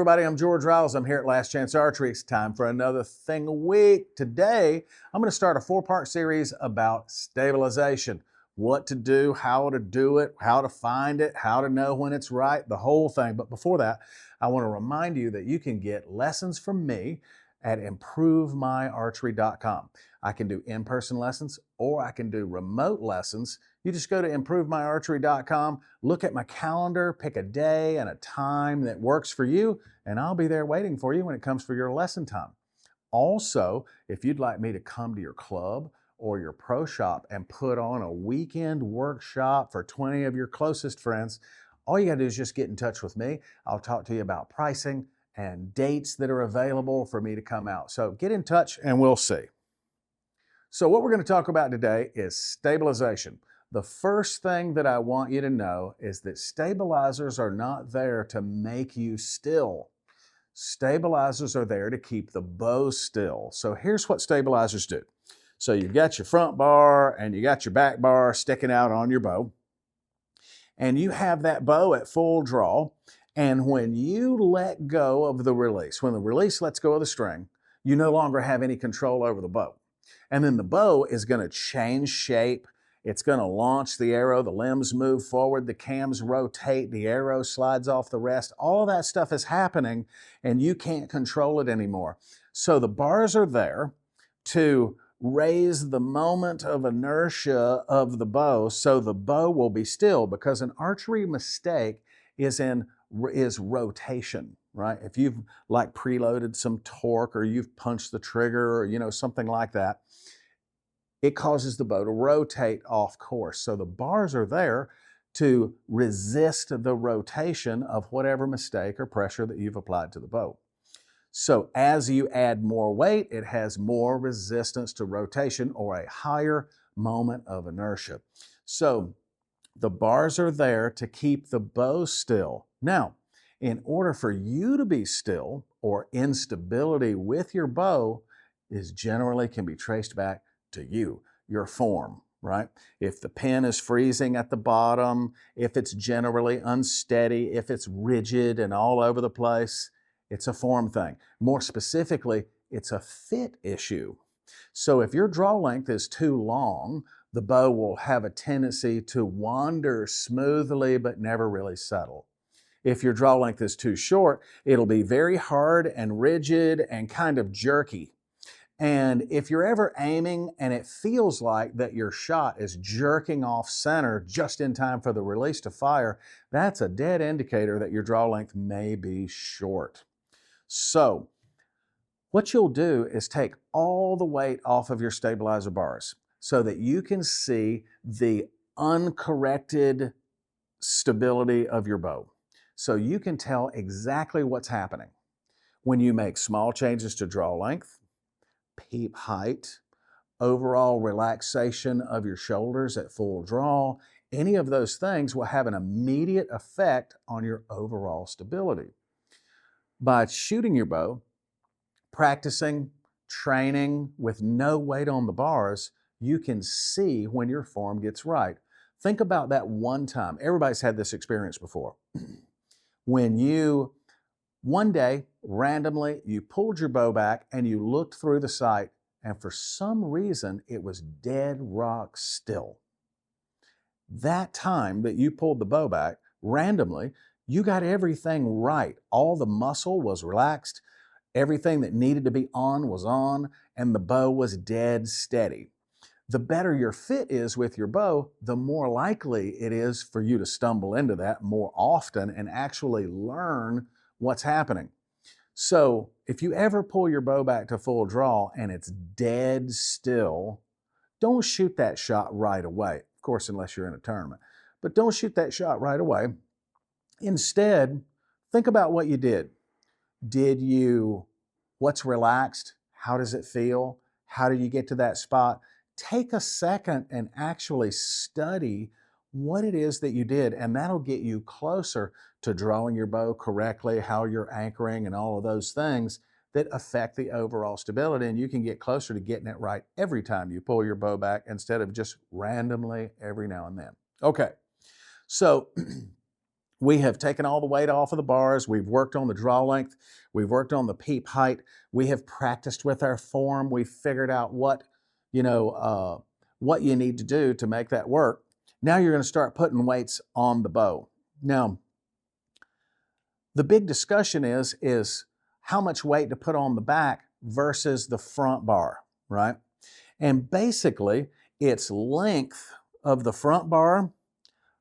everybody, I'm George Riles. I'm here at Last Chance Archery. It's time for another thing a week. Today, I'm going to start a 4-part series about stabilization. What to do, how to do it, how to find it, how to know when it's right, the whole thing. But before that, I want to remind you that you can get lessons from me at improvemyarchery.com. I can do in-person lessons or I can do remote lessons. You just go to improvemyarchery.com, look at my calendar, pick a day and a time that works for you, and I'll be there waiting for you when it comes for your lesson time. Also, if you'd like me to come to your club or your pro shop and put on a weekend workshop for 20 of your closest friends, all you gotta do is just get in touch with me. I'll talk to you about pricing and dates that are available for me to come out. So get in touch and we'll see. So what we're going to talk about today is stabilization. The first thing that I want you to know is that stabilizers are not there to make you still. Stabilizers are there to keep the bow still. So here's what stabilizers do. So you've got your front bar and you got your back bar sticking out on your bow. And you have that bow at full draw. And when you let go of the release, when the release lets go of the string, you no longer have any control over the bow. And then the bow is going to change shape. It's going to launch the arrow. The limbs move forward. The cams rotate. The arrow slides off the rest. All of that stuff is happening and you can't control it anymore. So the bars are there to raise the moment of inertia of the bow so the bow will be still, because an archery mistake is rotation, right? If you've like preloaded some torque or you've punched the trigger or something like that, it causes the bow to rotate off course. So the bars are there to resist the rotation of whatever mistake or pressure that you've applied to the bow. So as you add more weight, it has more resistance to rotation or a higher moment of inertia. So the bars are there to keep the bow still. Now, in order for you to be still, or instability with your bow can be traced back to you, your form, right? If the pin is freezing at the bottom, if it's generally unsteady, if it's rigid and all over the place, it's a form thing. More specifically, it's a fit issue. So if your draw length is too long, the bow will have a tendency to wander smoothly but never really settle. If your draw length is too short, it'll be very hard and rigid and kind of jerky. And if you're ever aiming and it feels like that your shot is jerking off center just in time for the release to fire, that's a dead indicator that your draw length may be short. So what you'll do is take all the weight off of your stabilizer bars so that you can see the uncorrected stability of your bow. So you can tell exactly what's happening when you make small changes to draw length, peep height, overall relaxation of your shoulders at full draw. Any of those things will have an immediate effect on your overall stability. By shooting your bow, practicing, training with no weight on the bars, you can see when your form gets right. Think about that one time. Everybody's had this experience before. When you, one day, randomly, you pulled your bow back and you looked through the sight and for some reason, it was dead rock still. That time that you pulled the bow back, randomly, you got everything right. All the muscle was relaxed, everything that needed to be on was on, and the bow was dead steady. The better your fit is with your bow, the more likely it is for you to stumble into that more often and actually learn what's happening. So if you ever pull your bow back to full draw and it's dead still, don't shoot that shot right away. Of course, unless you're in a tournament, but don't shoot that shot right away. Instead, think about what you did. What's relaxed? How does it feel? How did you get to that spot? Take a second and actually study what it is that you did, and that'll get you closer to drawing your bow correctly, how you're anchoring, and all of those things that affect the overall stability, and you can get closer to getting it right every time you pull your bow back instead of just randomly every now and then. Okay, so We have taken all the weight off of the bars. We've worked on the draw length. We've worked on the peep height. We have practiced with our form. We've figured out what you need to do to make that work. Now you're going to start putting weights on the bow. Now, the big discussion is how much weight to put on the back versus the front bar, right? And basically, it's length of the front bar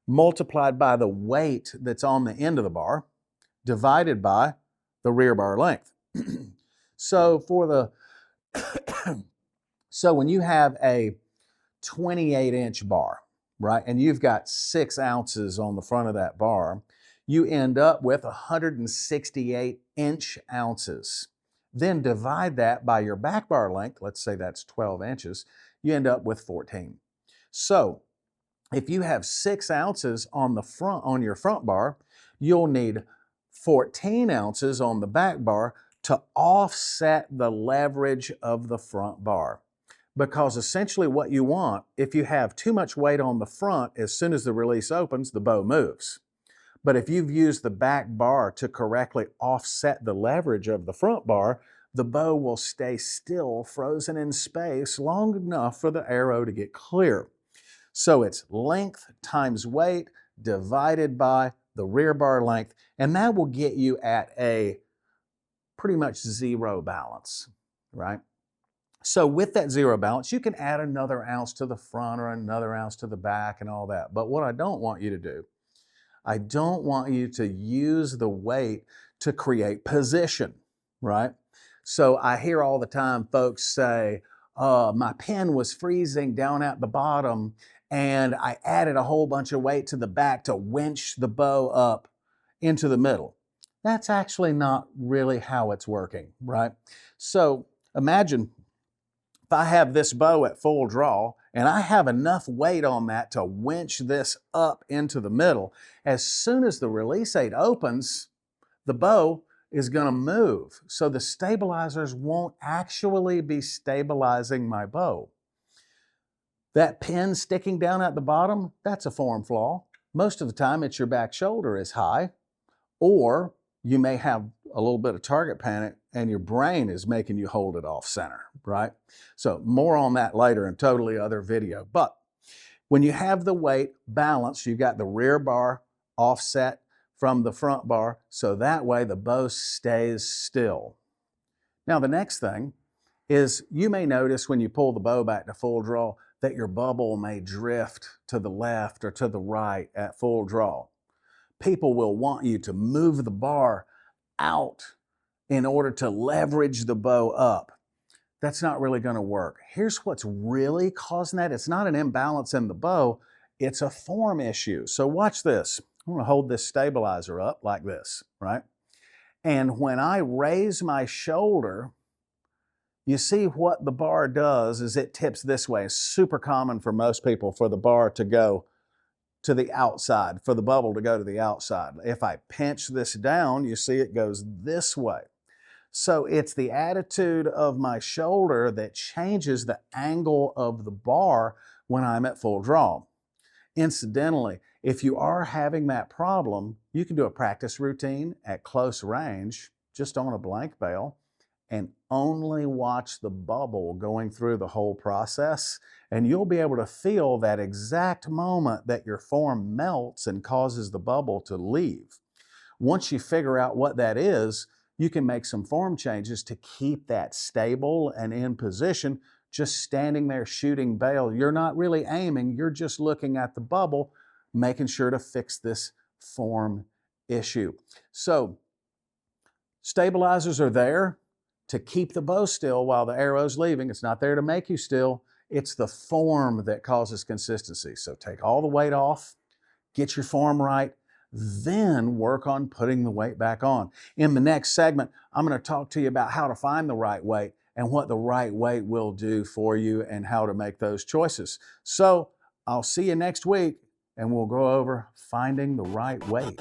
multiplied by the weight that's on the end of the bar divided by the rear bar length. So when you have a 28-inch bar, right, and you've got 6 ounces on the front of that bar, you end up with 168 inch ounces. Then divide that by your back bar length, let's say that's 12 inches, you end up with 14. So if you have 6 ounces on your front bar, you'll need 14 ounces on the back bar to offset the leverage of the front bar. Because essentially what you want, if you have too much weight on the front, as soon as the release opens, the bow moves. But if you've used the back bar to correctly offset the leverage of the front bar, the bow will stay still, frozen in space, long enough for the arrow to get clear. So it's length times weight divided by the rear bar length, and that will get you at a pretty much zero balance, right? So with that zero balance, you can add another ounce to the front or another ounce to the back and all that. But what I don't want you to do, I don't want you to use the weight to create position, right? So I hear all the time folks say, my pin was freezing down at the bottom and I added a whole bunch of weight to the back to winch the bow up into the middle. That's actually not really how it's working, right? So imagine if I have this bow at full draw and I have enough weight on that to winch this up into the middle, as soon as the release aid opens, the bow is going to move. So the stabilizers won't actually be stabilizing my bow. That pin sticking down at the bottom, that's a form flaw. Most of the time it's your back shoulder is high, or you may have a little bit of target panic and your brain is making you hold it off center, right? So more on that later in totally other video. But when you have the weight balanced, you've got the rear bar offset from the front bar, so that way the bow stays still. Now the next thing is you may notice when you pull the bow back to full draw that your bubble may drift to the left or to the right at full draw. People will want you to move the bar out in order to leverage the bow up. That's not really going to work. Here's what's really causing that. It's not an imbalance in the bow, it's a form issue. So watch this. I'm going to hold this stabilizer up like this, right? And when I raise my shoulder, you see what the bar does is it tips this way. It's super common for most people for the bar to go to the outside, for the bubble to go to the outside. If I pinch this down, you see it goes this way. So it's the attitude of my shoulder that changes the angle of the bar when I'm at full draw. Incidentally, if you are having that problem, you can do a practice routine at close range, just on a blank bail, and only watch the bubble going through the whole process, and you'll be able to feel that exact moment that your form melts and causes the bubble to leave. Once you figure out what that is, you can make some form changes to keep that stable and in position, just standing there shooting bail. You're not really aiming, you're just looking at the bubble, making sure to fix this form issue. So, stabilizers are there to keep the bow still while the arrow's leaving. It's not there to make you still. It's the form that causes consistency. So take all the weight off, get your form right, then work on putting the weight back on. In the next segment, I'm going to talk to you about how to find the right weight and what the right weight will do for you and how to make those choices. So I'll see you next week and we'll go over finding the right weight.